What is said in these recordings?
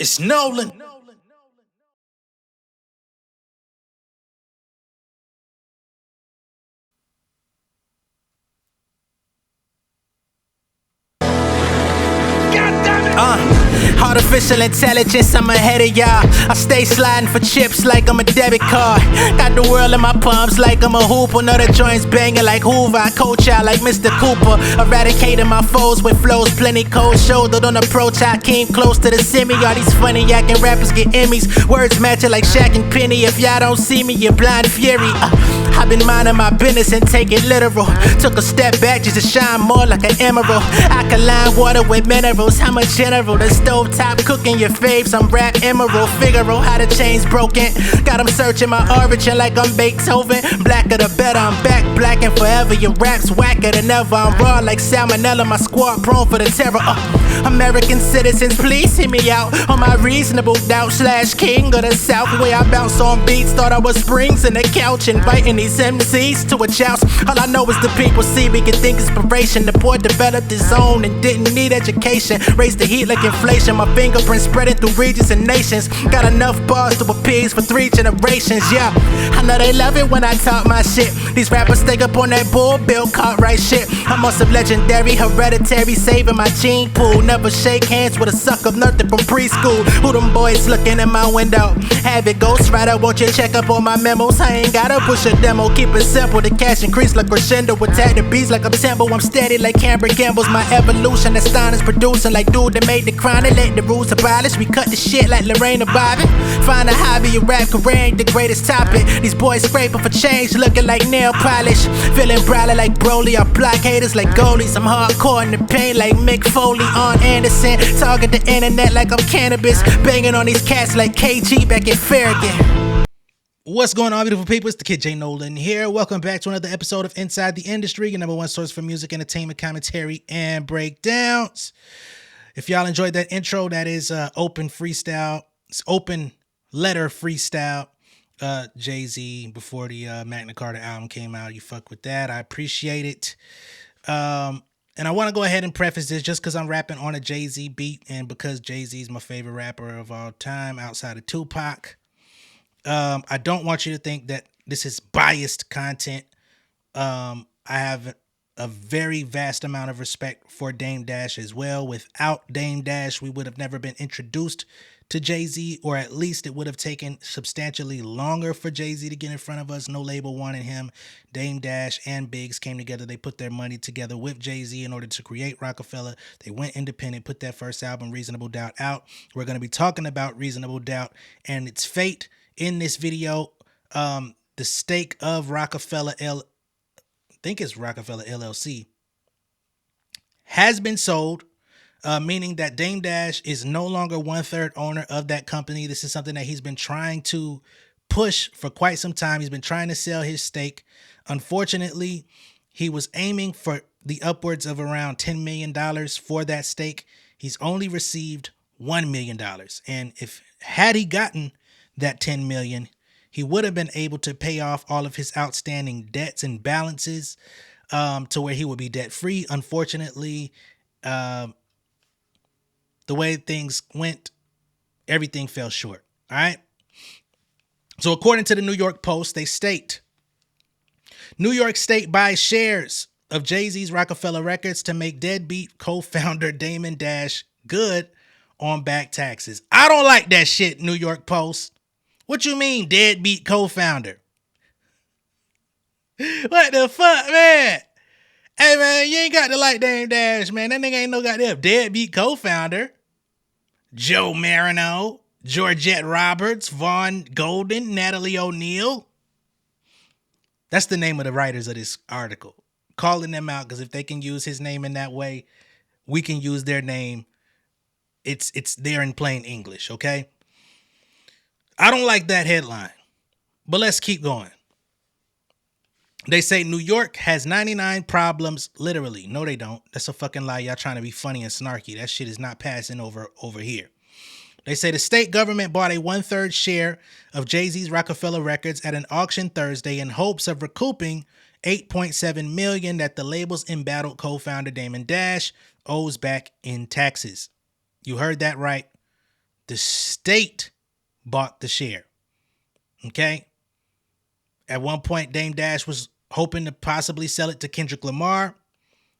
It's Nolan. Artificial intelligence, I'm ahead of y'all. I stay sliding for chips like I'm a debit card. Got the world in my palms like I'm a hooper. Know the joints banging like Hoover. I coach out like Mr. Cooper. Eradicating my foes with flows plenty cold. Shouldered on approach, I came close to the semi. All these funny acting rappers get Emmys. Words matching like Shaq and Penny. If y'all don't see me, you're blind fury. I've been minding my business and take it literal. Took a step back just to shine more like an emerald. Alkaline water with minerals. I'm a general. The stove top cooking your faves. I'm rap emerald. Figaro how the chain's broken. Got them searching my origin like I'm Beethoven. Blacker the better, I'm back. Black and forever. Your rap's whacker than ever. I'm raw like salmonella. My squad prone for the terror. American citizens, please hear me out on my reasonable doubt. / king of the south. Way I bounce on beats. Thought I was springs in the couch. Inviting these MCs to a joust. All I know is the people see me can think inspiration. The poor developed his own and didn't need education. Raised the heat like inflation. My fingerprints spreading through regions and nations. Got enough bars to appease for 3 generations. Yeah, I know they love it when I talk my shit. These rappers stay up on that bull Bill Cartwright shit. I'm on some legendary hereditary saving my gene pool. Never shake hands with a sucker nothing from preschool. Who them boys looking in my window? Have it ghostwriter, won't you check up on my memos? I ain't gotta push a demo, keep it simple. The cash increase like crescendo. Attack the beats like I'm Temple. I'm steady like Camber Gamble's my evolution. That Stein is producing like dude that made the crown and let the rules abolish. We cut the shit like Lorena Bobbitt. Find a hobby, a rap career ain't the greatest topic. These boys scraping for change, looking like nail polish. Feeling brawler like Broly. I block haters like goalies. I'm hardcore in the pain like Mick Foley on Anderson. Target the internet like I'm cannabis. Banging on these cats like KG back in Farragut. What's going on, beautiful people? It's the kid J Nolan here. Welcome back to another episode of Inside the Industry, your number one source for music, entertainment, commentary, and breakdowns. If y'all enjoyed that intro, that is open freestyle. It's open letter freestyle. Jay-Z before the Magna Carta album came out. You fuck with that. I appreciate it. And I want to go ahead and preface this just because I'm rapping on a Jay-Z beat and because Jay-Z is my favorite rapper of all time outside of Tupac. I don't want you to think that this is biased content. I have a very vast amount of respect for Dame Dash as well. Without Dame Dash, we would have never been introduced to Jay-Z, or at least it would have taken substantially longer for Jay-Z to get in front of us. No label wanted him. Dame Dash and Biggs came together. They put their money together with Jay-Z in order to create Rockefeller. They went independent, put that first album, Reasonable Doubt, out. We're going to be talking about Reasonable Doubt and its fate in this video. The stake of Rockefeller I think it's Rockefeller LLC has been sold, meaning that Dame Dash is no longer 1/3 owner of that company. This is something that he's been trying to push for quite some time. He's been trying to sell his stake. Unfortunately, he was aiming for the upwards of around $10 million for that stake. He's only received $1 million. And had he gotten that $10 million, he would have been able to pay off all of his outstanding debts and balances to where he would be debt free. Unfortunately, the way things went, everything fell short. All right. So according to the New York Post, they state, New York State buys shares of Jay-Z's Rockefeller Records to make deadbeat co-founder Damon Dash good on back taxes. I don't like that shit, New York Post. What you mean, deadbeat co-founder? What the fuck, man? Hey, man, you ain't got to like Dame Dash, man. That nigga ain't no goddamn deadbeat co-founder. Joe Marino, Georgette Roberts, Vaughn Golden, Natalie O'Neill. That's the name of the writers of this article. Calling them out because if they can use his name in that way, we can use their name. It's there in plain English, okay? I don't like that headline, but let's keep going. They say New York has 99 problems, literally. No, they don't. That's a fucking lie. Y'all trying to be funny and snarky. That shit is not passing over here. They say the state government bought a 1/3 share of Jay-Z's Rockefeller Records at an auction Thursday in hopes of recouping $8.7 million that the label's embattled co-founder Damon Dash owes back in taxes. You heard that right. The state bought the share. Okay? At one point, Dame Dash was hoping to possibly sell it to Kendrick Lamar.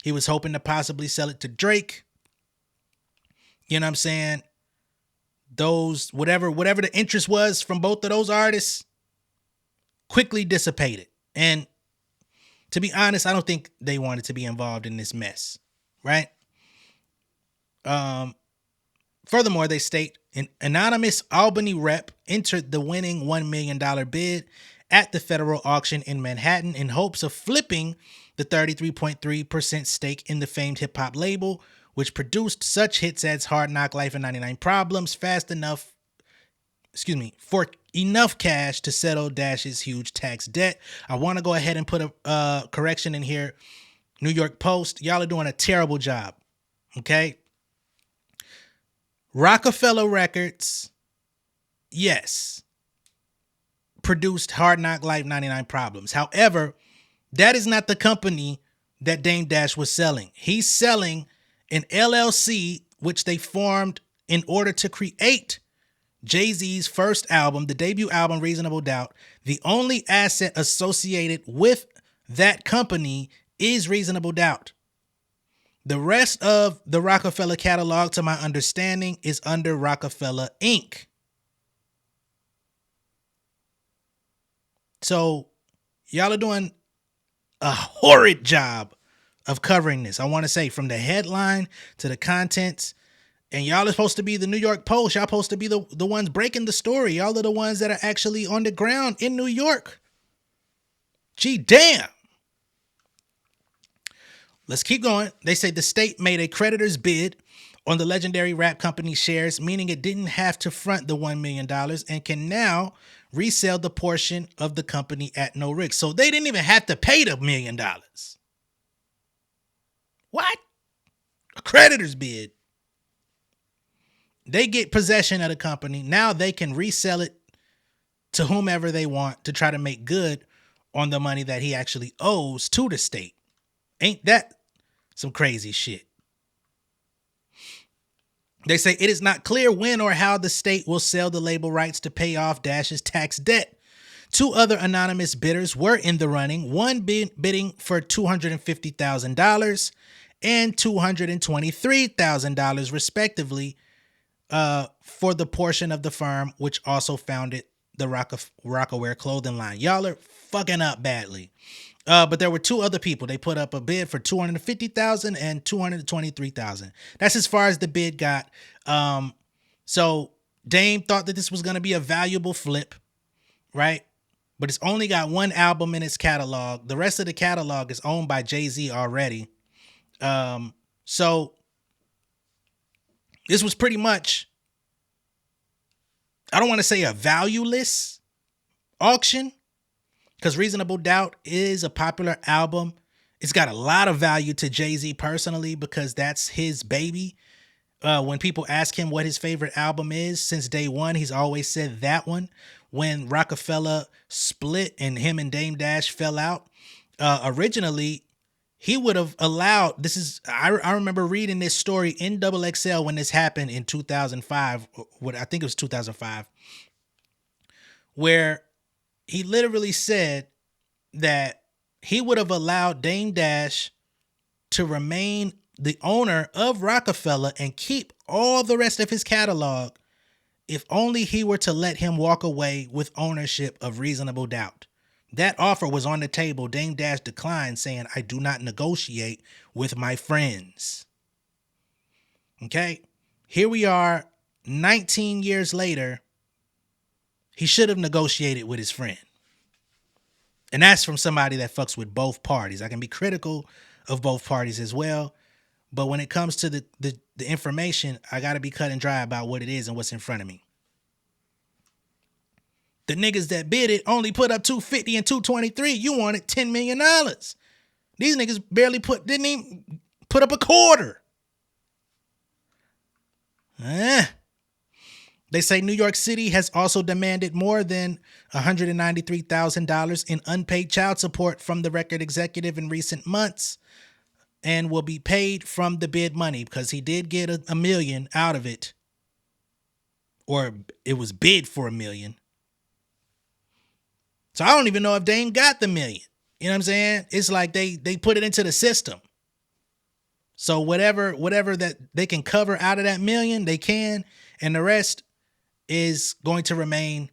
He was hoping to possibly sell it to Drake. You know what I'm saying? Those, whatever the interest was from both of those artists, quickly dissipated. And to be honest, I don't think they wanted to be involved in this mess, right? Furthermore, they state an anonymous Albany rep entered the winning $1 million bid at the federal auction in Manhattan in hopes of flipping the 33.3% stake in the famed hip-hop label, which produced such hits as Hard Knock Life and 99 Problems for enough cash to settle Dash's huge tax debt. I want to go ahead and put a correction in here. New York Post, y'all are doing a terrible job, okay? Rockefeller Records, yes, produced Hard Knock Life 99 Problems. However, that is not the company that Dame Dash was selling. He's selling an LLC, which they formed in order to create Jay-Z's first album, the debut album, Reasonable Doubt. The only asset associated with that company is Reasonable Doubt. The rest of the Rockefeller catalog, to my understanding, is under Roc-A-Fella Inc. So y'all are doing a horrid job of covering this. I want to say, from the headline to the contents. And y'all are supposed to be the New York Post. Y'all supposed to be the ones breaking the story. Y'all are the ones that are actually on the ground in New York. Gee, damn. Let's keep going. They say the state made a creditor's bid on the legendary rap company shares, meaning it didn't have to front the $1 million and can now resell the portion of the company at no risk. So they didn't even have to pay the $1 million. What? A creditor's bid. They get possession of the company. Now they can resell it to whomever they want to try to make good on the money that he actually owes to the state. Ain't that some crazy shit? They say it is not clear when or how the state will sell the label rights to pay off Dash's tax debt. Two other anonymous bidders were in the running, one bidding for $250,000 and $223,000 respectively, for the portion of the firm which also founded the Roc-A-Wear clothing line. Y'all are fucking up badly. But there were two other people. They put up a bid for $250,000 and $223,000. That's as far as the bid got. So Dame thought that this was going to be a valuable flip, right? But it's only got one album in its catalog. The rest of the catalog is owned by Jay-Z already. So this was pretty much, I don't want to say a valueless auction, because Reasonable Doubt is a popular album. It's got a lot of value to Jay-Z personally because that's his baby. When people ask him what his favorite album is, since day one, he's always said that one. When Rockefeller split and him and Dame Dash fell out, originally, he would have allowed, I remember reading this story in XXL when this happened in 2005, I think it was 2005, where he literally said that he would have allowed Dame Dash to remain the owner of Rockefeller and keep all the rest of his catalog if only he were to let him walk away with ownership of Reasonable Doubt. That offer was on the table. Dame Dash declined, saying, "I do not negotiate with my friends." Okay? Here we are, 19 years later. He should have negotiated with his friend. And that's from somebody that fucks with both parties. I can be critical of both parties as well. But when it comes to the information, I got to be cut and dry about what it is and what's in front of me. The niggas that bid it only put up $250 and $223. You wanted $10 million. These niggas didn't even put up a quarter. They say New York City has also demanded more than $193,000 in unpaid child support from the record executive in recent months and will be paid from the bid money because he did get a million out of it. or it was bid for $1 million. So I don't even know if Dame got the $1 million. You know what I'm saying? It's like they put it into the system. So whatever that they can cover out of that $1 million, they can, and the rest is going to remain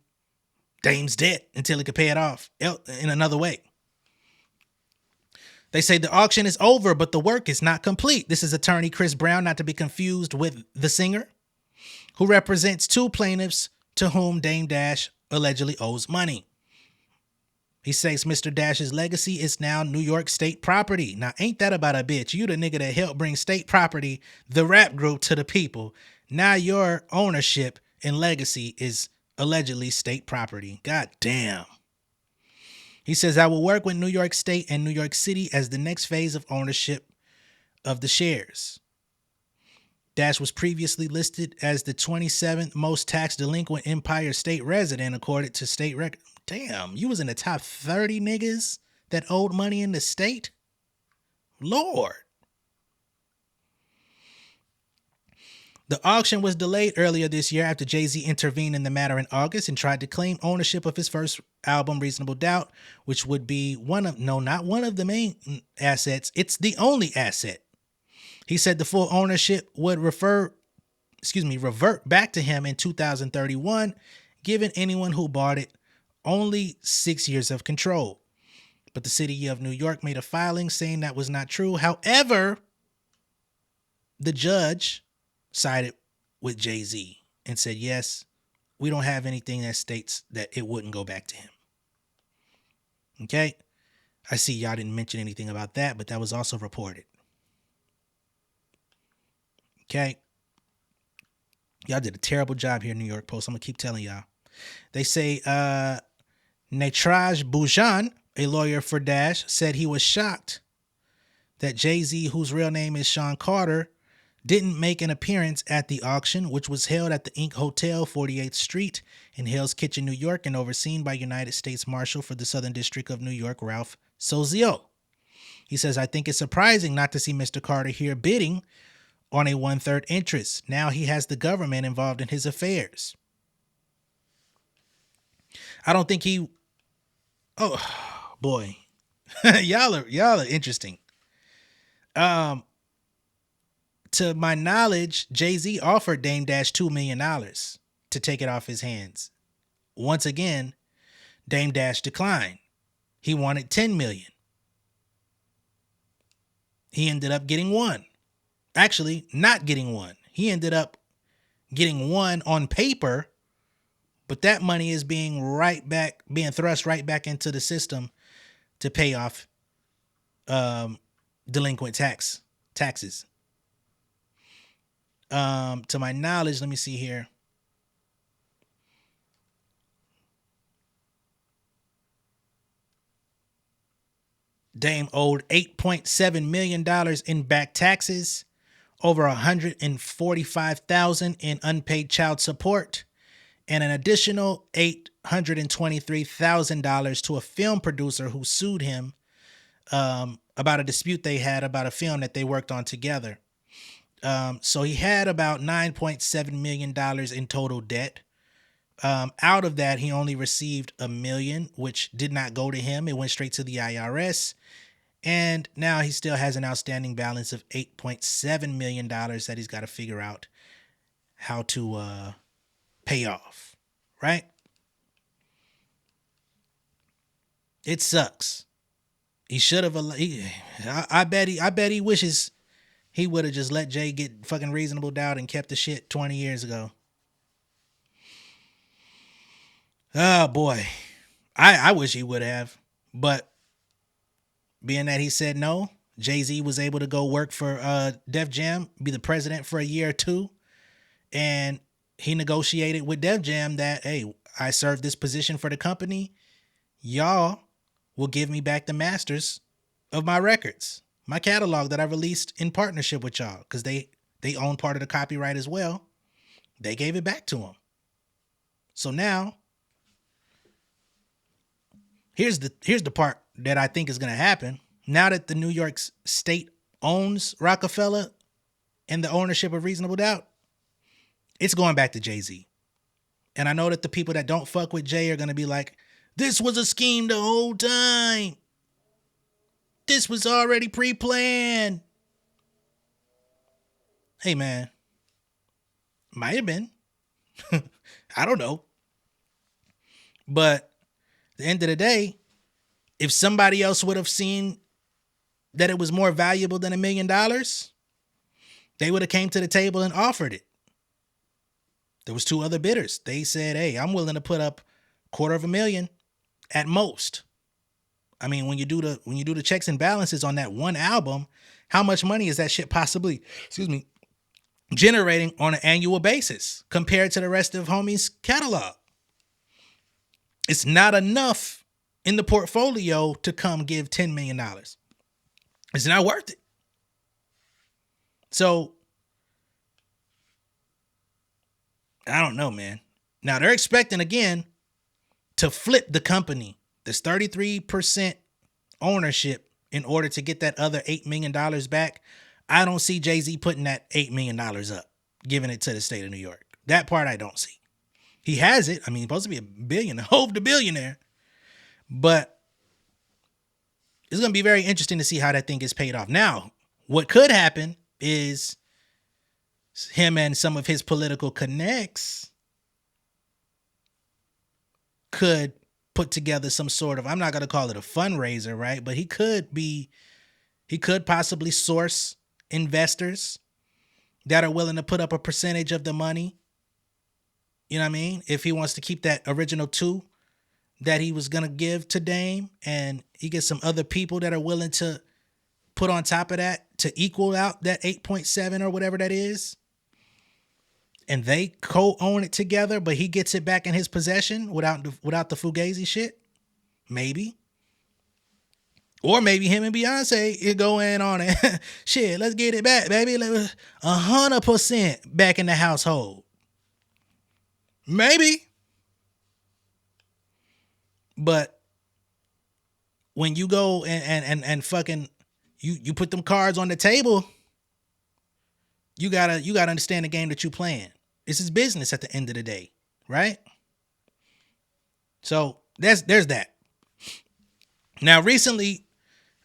Dame's debt until he can pay it off in another way. They say the auction is over, but the work is not complete. This is attorney Chris Brown, not to be confused with the singer, who represents two plaintiffs to whom Dame Dash allegedly owes money. He says Mr. Dash's legacy is now New York State property. Now, ain't that about a bitch? You the nigga that helped bring State Property, the rap group, to the people. Now your ownership and legacy is allegedly state property. God damn. He says, I will work with New York State and New York City as the next phase of ownership of the shares. Dash was previously listed as the 27th most tax delinquent Empire State resident according to state record. Damn, you was in the top 30 niggas that owed money in the state? Lord. The auction was delayed earlier this year after Jay-Z intervened in the matter in August and tried to claim ownership of his first album, Reasonable Doubt, which would be not one of the main assets. It's the only asset. He said the full ownership would revert back to him in 2031, giving anyone who bought it only 6 years of control. But the city of New York made a filing saying that was not true. However, the judge sided with Jay-Z and said, yes, we don't have anything that states that it wouldn't go back to him. Okay? I see y'all didn't mention anything about that, but that was also reported. Okay? Y'all did a terrible job here in New York Post. I'm going to keep telling y'all. They say Netraj Bhujan, a lawyer for Dash, said he was shocked that Jay-Z, whose real name is Sean Carter, didn't make an appearance at the auction, which was held at the Ink Hotel, 48th Street in Hell's Kitchen, New York, and overseen by United States Marshal for the Southern District of New York, Ralph Sozio. He says, I think it's surprising not to see Mr. Carter here bidding on a 1/3 interest. Now he has the government involved in his affairs. I don't think he... Oh, boy. y'all are interesting. To my knowledge, Jay-Z offered Dame Dash $2 million to take it off his hands. Once again, Dame Dash declined. He wanted $10 million. He ended up getting one. Actually, not getting one. He ended up getting one on paper, but that money is being thrust right back into the system to pay off delinquent taxes. To my knowledge, let me see here. Dame owed $8.7 million in back taxes, over $145,000 in unpaid child support, and an additional $823,000 to a film producer who sued him about a dispute they had about a film that they worked on together. So he had about $9.7 million in total debt. Out of that, he only received $1 million, which did not go to him. It went straight to the IRS. And now he still has an outstanding balance of $8.7 million that he's got to figure out how to pay off, right? It sucks. He should have. I bet he wishes he would have just let Jay get fucking Reasonable Doubt and kept the shit 20 years ago. Oh boy, I wish he would have, but being that he said no, Jay-Z was able to go work for Def Jam, be the president for a year or two, and he negotiated with Def Jam that, hey, I serve this position for the company. Y'all will give me back the masters of my records, my catalog that I released in partnership with y'all, because they own part of the copyright as well. They gave it back to him. So now, here's the part that I think is going to happen. Now that the New York State owns Rockefeller and the ownership of Reasonable Doubt, it's going back to Jay-Z. And I know that the people that don't fuck with Jay are going to be like, this was a scheme the whole time. This was already pre-planned. Hey, man. Might have been. I don't know. But at the end of the day, if somebody else would have seen that it was more valuable than $1 million, they would have came to the table and offered it. There was 2 other bidders. They said, hey, I'm willing to put up $250,000 at most. I mean, when you do the checks and balances on that one album, how much money is that shit possibly, generating on an annual basis compared to the rest of Homie's catalog? It's not enough in the portfolio to come give $10 million. It's not worth it. So, I don't know, man. Now, they're expecting, again, to flip the company. There's 33% ownership in order to get that other $8 million back. I don't see Jay-Z putting that $8 million up, giving it to the state of New York. That part I don't see. He has it. I mean, he's supposed to be a billionaire, Hove the billionaire. But it's going to be very interesting to see how that thing gets paid off. Now, what could happen is him and some of his political connects could put together some sort of, I'm not going to call it a fundraiser, right? But he could possibly source investors that are willing to put up a percentage of the money. You know what I mean? If he wants to keep that original 2 that he was going to give to Dame, and he gets some other people that are willing to put on top of that to equal out that 8.7 or whatever that is, and they co-own it together, but he gets it back in his possession without the Fugazi shit. Maybe. Or maybe him and Beyonce go in on it. Shit, let's get it back, baby. 100% back in the household. Maybe. But when you go and fucking you put them cards on the table, you gotta understand the game that you playing. This is business at the end of the day, right? So there's that. Now recently,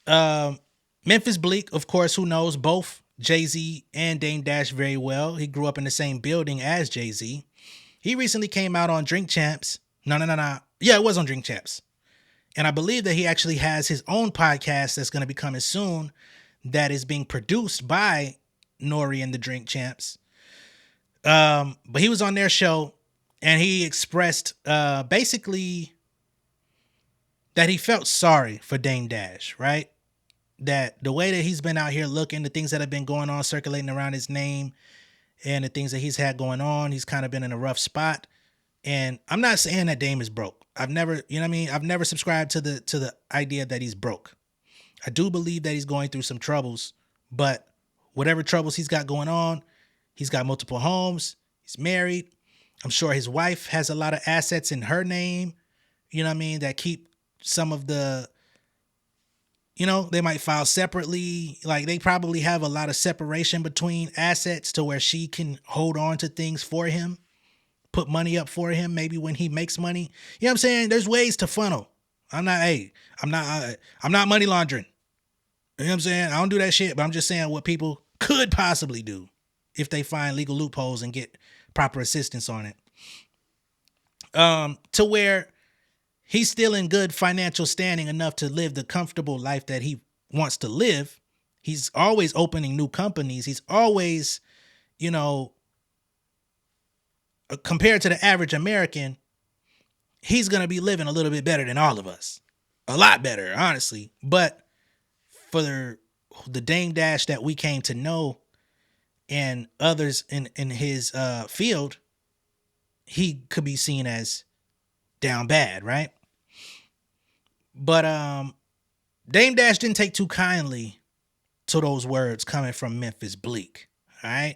Memphis Bleek, of course, who knows both Jay-Z and Dame Dash very well. He grew up in the same building as Jay-Z. He recently came out on Drink Champs. No. Yeah, it was on Drink Champs. And I believe that he actually has his own podcast that's going to be coming soon that is being produced by Nori and the Drink Champs. But he was on their show and he expressed basically that he felt sorry for Dame Dash, right? That the way that he's been out here looking, the things that have been going on, circulating around his name and the things that he's had going on, he's kind of been in a rough spot. And I'm not saying that Dame is broke. I've never, you know what I mean? I've never subscribed to the idea that he's broke. I do believe that he's going through some troubles, but whatever troubles he's got going on, he's got multiple homes, he's married. I'm sure his wife has a lot of assets in her name, you know what I mean, that keep some of the, you know, they might file separately. Like they probably have a lot of separation between assets to where she can hold on to things for him, put money up for him, maybe when he makes money. You know what I'm saying? There's ways to funnel. I'm not money laundering. You know what I'm saying? I don't do that shit, but I'm just saying what people could possibly do if they find legal loopholes and get proper assistance on it. To where he's still in good financial standing enough to live the comfortable life that he wants to live. He's always opening new companies. He's always, you know, compared to the average American, he's going to be living a little bit better than all of us. A lot better, honestly. But for the Dame Dash that we came to know and others in his field, he could be seen as down bad, right? But Dame Dash didn't take too kindly to those words coming from Memphis Bleek, all right?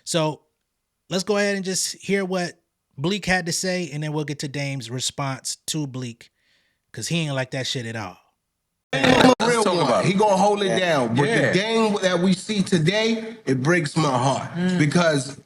So let's go ahead and just hear what Bleek had to say, and then we'll get to Dame's response to Bleek, because he ain't like that shit at all. Real one. He gonna hold it down. But the game that we see today, it breaks my heart. Because,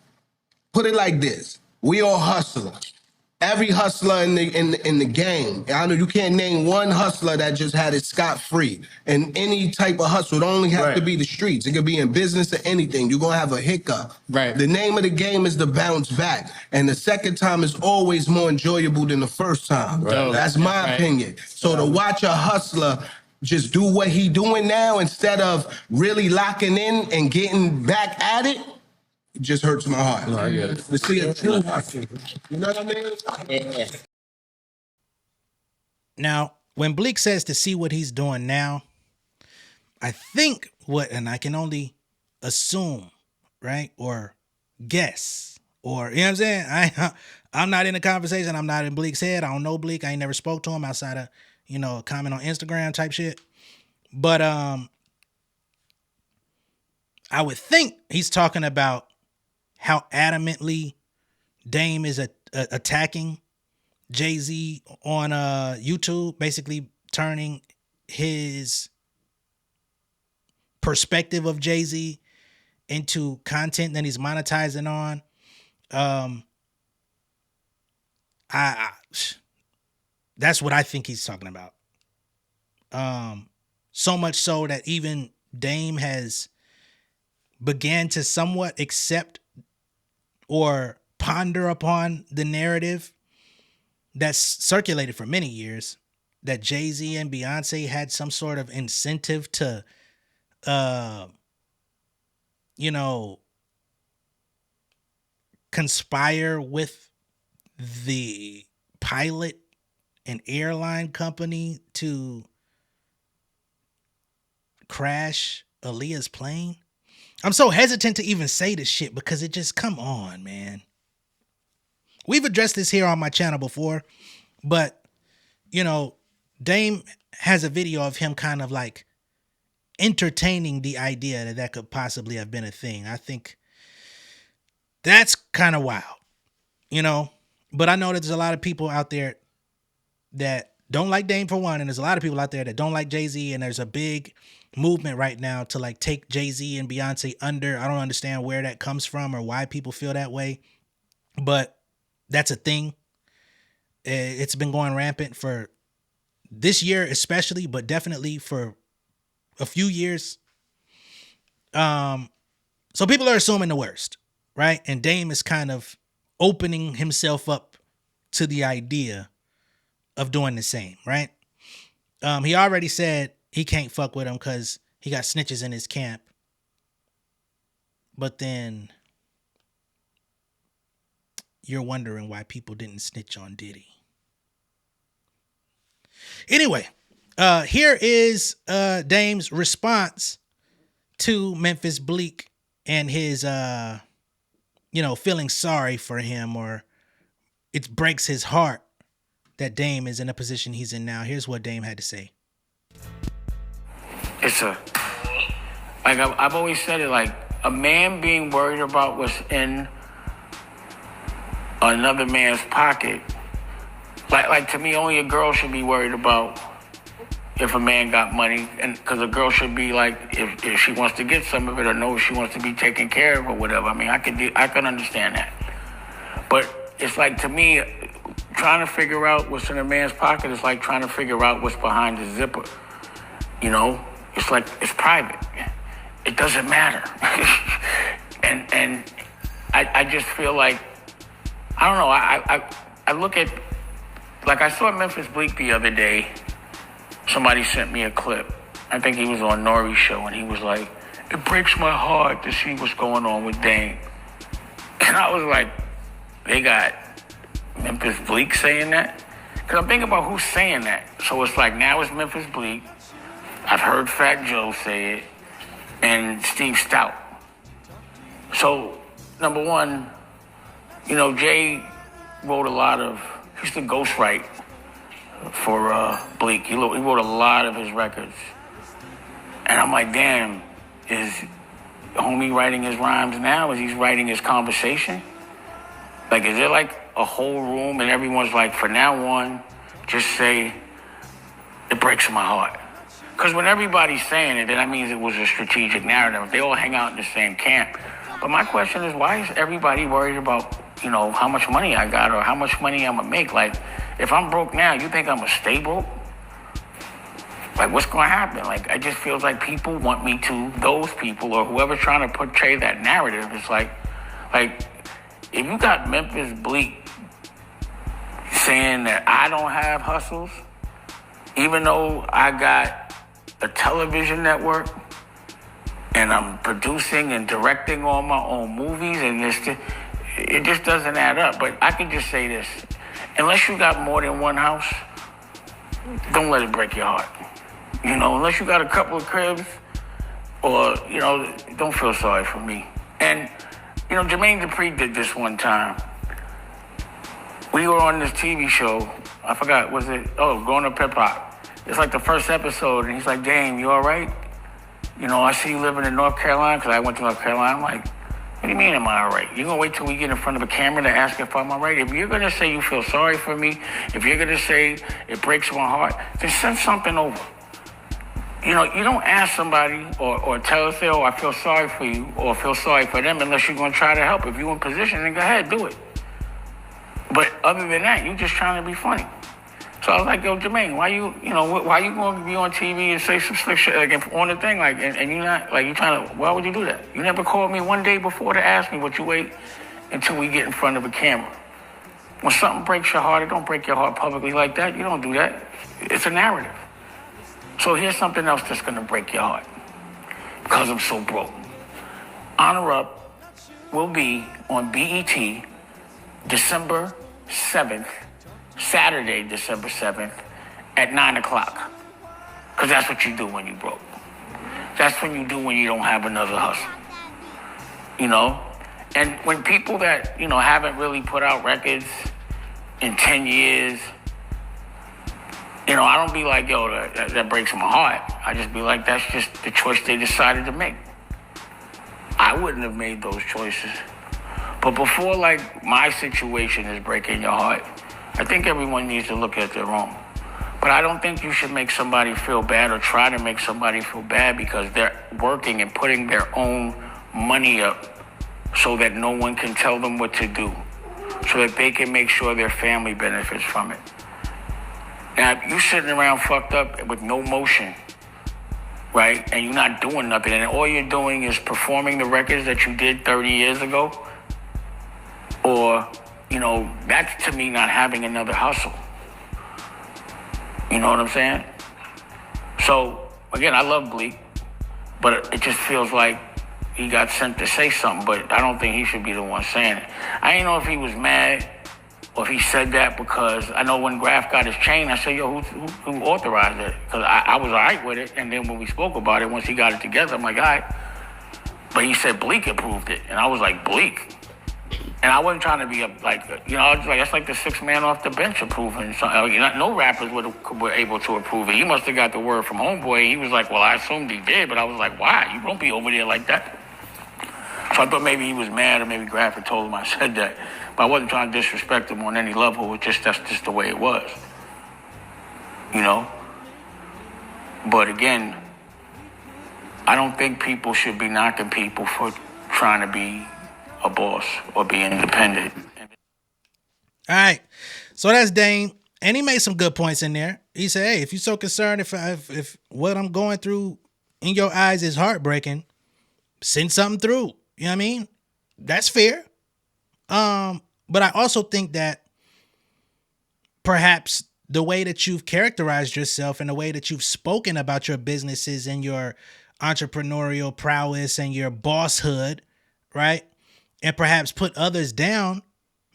put it like this, we all hustlers. every hustler in the game. I know you can't name one hustler that just had it scot-free. And any type of hustle, it don't only have to be the streets. It could be in business or anything. You're gonna have a hiccup. Right. The name of the game is to bounce back. And the second time is always more enjoyable than the first time. Right. That's my opinion. So to watch a hustler just do what he doing now instead of really locking in and getting back at it, it just hurts my heart. No, I get it. To see a true hustler. You know what I mean? Yeah. Now, when Bleek says to see what he's doing now, I think and I can only assume, right? Or guess. Or, you know what I'm saying? I'm not in the conversation. I'm not in Bleek's head. I don't know Bleek. I ain't never spoke to him outside of, a comment on Instagram type shit. But I would think he's talking about how adamantly Dame is attacking Jay-Z on YouTube, basically turning his perspective of Jay-Z into content that he's monetizing on. That's what I think he's talking about. So much so that even Dame has began to somewhat accept or ponder upon the narrative that's circulated for many years that Jay-Z and Beyonce had some sort of incentive to, conspire with the pilot and airline company to crash Aaliyah's plane. I'm so hesitant to even say this shit because it just, come on, man. We've addressed this here on my channel before, but, Dame has a video of him kind of like entertaining the idea that could possibly have been a thing. I think that's kind of wild, but I know that there's a lot of people out there that don't like Dame for one, and there's a lot of people out there that don't like Jay-Z, and there's a big movement right now to like take Jay-Z and Beyonce under. I don't understand where that comes from or why people feel that way, but that's a thing. It's been going rampant for this year especially, but definitely for a few years. So people are assuming the worst, right? And Dame is kind of opening himself up to the idea of doing the same, right? He already said he can't fuck with him because he got snitches in his camp. But then you're wondering why people didn't snitch on Diddy. Anyway, here is Dame's response to Memphis Bleek and his, feeling sorry for him, or it breaks his heart that Dame is in a position he's in now. Here's what Dame had to say. I've always said it, like, a man being worried about what's in another man's pocket. Like to me, only a girl should be worried about if a man got money, and because a girl should be like, if she wants to get some of it or know if she wants to be taken care of or whatever. I mean, I can understand that. But it's like, to me, trying to figure out what's in a man's pocket is like trying to figure out what's behind the zipper. It's like, it's private. It doesn't matter. and I just feel like, I don't know, I look at, like, I saw Memphis Bleek the other day. Somebody sent me a clip. I think he was on Nori's show, and he was like, it breaks my heart to see what's going on with Dame. And I was like, they got Memphis Bleek saying that? Because I'm thinking about who's saying that. So it's like, now it's Memphis Bleek. I've heard Fat Joe say it, and Steve Stout. So, number one, Jay wrote a lot of, he used to ghostwrite for Bleek. He wrote a lot of his records. And I'm like, damn, is homie writing his rhymes now? Is he writing his conversation? Like, is there like a whole room and everyone's like, for now on, just say, it breaks my heart? Because when everybody's saying it, then that means it was a strategic narrative. They all hang out in the same camp. But my question is, why is everybody worried about how much money I got or how much money I'm gonna make. Like, if I'm broke now, you think I'm gonna stay broke? Like, what's gonna happen? Like, it just feels like people want me to, those people or whoever's trying to portray that narrative, it's like, if you got Memphis Bleek saying that I don't have hustles, even though I got a television network and I'm producing and directing all my own movies, and it just doesn't add up. But I can just say this: unless you got more than one house, don't let it break your heart. Unless you got a couple of cribs, or don't feel sorry for me. And Jermaine Dupri did this one time. We were on this TV show. I forgot, was it? Oh, Growing Up Hip Hop. It's like the first episode, and he's like, "Dame, you all right? I see you living in North Carolina," because I went to North Carolina. I'm like, "What do you mean, am I all right? You're going to wait till we get in front of a camera to ask if I'm all right? If you're going to say you feel sorry for me, if you're going to say it breaks my heart, then send something over." You don't ask somebody or tell us, "Oh, I feel sorry for you," or feel sorry for them, unless you're going to try to help. If you're in position, then go ahead, do it. But other than that, you're just trying to be funny. So I was like, "Yo, Jermaine, why you going to be on TV and say some slick shit like on the thing, like, and you're not, like, you trying to, why would you do that? You never called me one day before to ask me, what you wait until we get in front of a camera. When something breaks your heart, it don't break your heart publicly like that. You don't do that. It's a narrative. So here's something else that's going to break your heart, because I'm so broke. Honor Up will be on BET December 7th, Saturday, December 7th, at 9 o'clock. Because that's what you do when you broke. That's what you do when you don't have another hustle. And when people that, haven't really put out records in 10 years, I don't be like, "Yo, that breaks my heart." I just be like, that's just the choice they decided to make. I wouldn't have made those choices. But before, like, my situation is breaking your heart, I think everyone needs to look at their own. But I don't think you should make somebody feel bad or try to make somebody feel bad because they're working and putting their own money up so that no one can tell them what to do, so that they can make sure their family benefits from it. Now, if you're sitting around fucked up with no motion, right, and you're not doing nothing, and all you're doing is performing the records that you did 30 years ago, or, that's to me not having another hustle. You know what I'm saying? So, again, I love Bleek, but it just feels like he got sent to say something, but I don't think he should be the one saying it. I didn't know if he was mad or if he said that, because I know when Graf got his chain, I said, "Yo, who authorized it?" Because I was all right with it, and then when we spoke about it, once he got it together, I'm like, all right. But he said Bleek approved it, and I was like, Bleek? And I wasn't trying to be I was like, that's like the sixth man off the bench approving something. No rappers were able to approve it. He must have got the word from Homeboy. He was like, "Well, I assumed he did," but I was like, "Why? You don't be over there like that." So I thought maybe he was mad, or maybe Graf had told him I said that. But I wasn't trying to disrespect him on any level. That's just the way it was. But again, I don't think people should be knocking people for trying to be a boss or be independent. All right. So that's Dame. And he made some good points in there. He said, "Hey, if you're so concerned if what I'm going through in your eyes is heartbreaking, send something through." You know what I mean? That's fair. But I also think that perhaps the way that you've characterized yourself and the way that you've spoken about your businesses and your entrepreneurial prowess and your bosshood, right? And perhaps put others down,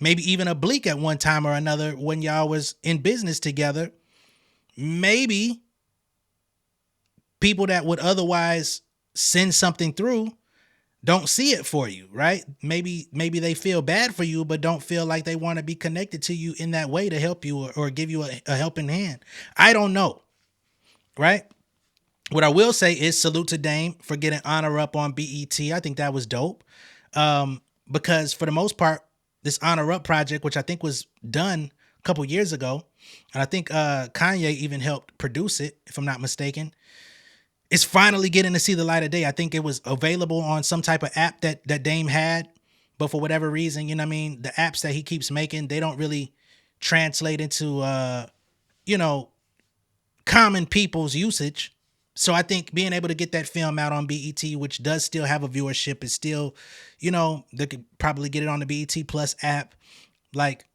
maybe even a Bleek at one time or another when y'all was in business together. Maybe people that would otherwise send something through don't see it for you, right? Maybe they feel bad for you, but don't feel like they want to be connected to you in that way to help you or give you a helping hand. I don't know, right? What I will say is salute to Dame for getting Honor Up on BET. I think that was dope. Because for the most part, this Honor Up project, which I think was done a couple years ago, and I think Kanye even helped produce it, if I'm not mistaken, it's finally getting to see the light of day. I think it was available on some type of app that Dame had, but for whatever reason, you know what I mean, the apps that he keeps making, they don't really translate into, you know, common people's usage. So I think being able to get that film out on BET, which does still have a viewership, is still, you know, they could probably get it on the BET Plus app. Like,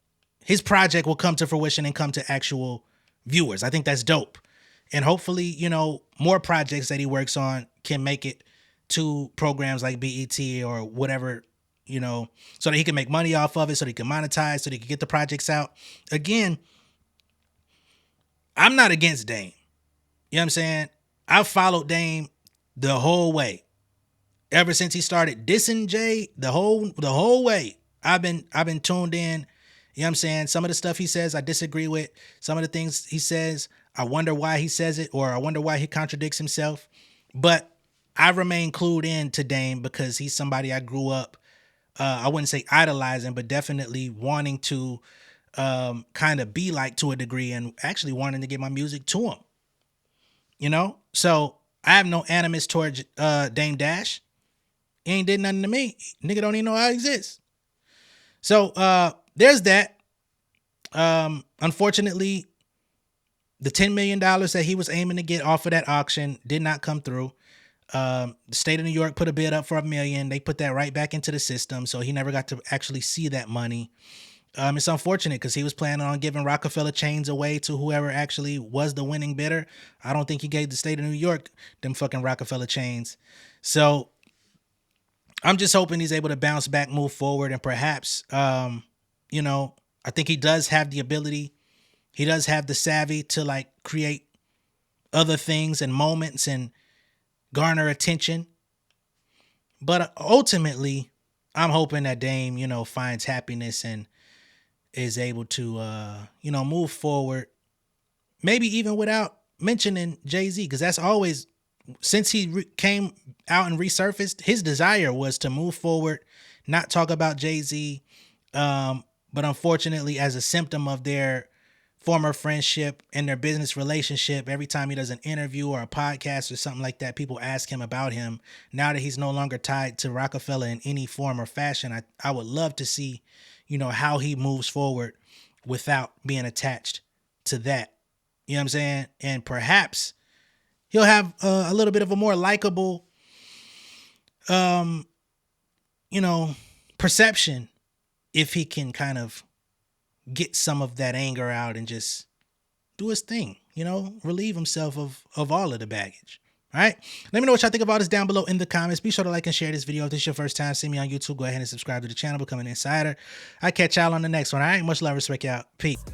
his project will come to fruition and come to actual viewers. I think that's dope. And hopefully, you know, more projects that he works on can make it to programs like BET or whatever, you know, so that he can make money off of it, so that he can monetize, so that he can get the projects out. Again, I'm not against Dame. You know what I'm saying? I've followed Dame the whole way. Ever since he started dissing Jay, the whole way. I've been tuned in. You know what I'm saying? Some of the stuff he says I disagree with. Some of the things he says, I wonder why he says it, or I wonder why he contradicts himself. But I remain clued in to Dame because he's somebody I grew up, I wouldn't say idolizing, but definitely wanting to kind of be like to a degree, and actually wanting to get my music to him. You know? So I have no animus towards Dame Dash. He ain't did nothing to me. Nigga don't even know I exist. So there's that. Unfortunately, the $10 million that he was aiming to get off of that auction did not come through. The state of New York put a bid up for $1 million. They put that right back into the system, so he never got to actually see that money. It's unfortunate because he was planning on giving Rockefeller chains away to whoever actually was the winning bidder. I don't think he gave the state of New York them fucking Rockefeller chains. So I'm just hoping he's able to bounce back, move forward, and perhaps, you know, I think he does have the ability. He does have the savvy to like create other things and moments and garner attention. But ultimately, I'm hoping that Dame, you know, finds happiness and is able to, you know, move forward. Maybe even without mentioning Jay-Z, because that's always, since he came out and resurfaced, his desire was to move forward, not talk about Jay-Z. But unfortunately, as a symptom of their former friendship and their business relationship, every time he does an interview or a podcast or something like that, people ask him about him. Now that he's no longer tied to Rockefeller in any form or fashion, I would love to see, you know, how he moves forward without being attached to that. You know what I'm saying? And perhaps he'll have a little bit of a more likable, you know, perception if he can kind of get some of that anger out and just do his thing, you know, relieve himself of all of the baggage. All right. Let me know what y'all think about this down below in the comments. Be sure to like and share this video. If this is your first time seeing me on YouTube, go ahead and subscribe to the channel, become an insider. I'll catch y'all on the next one. All right. Much love, respect, y'all. Peace.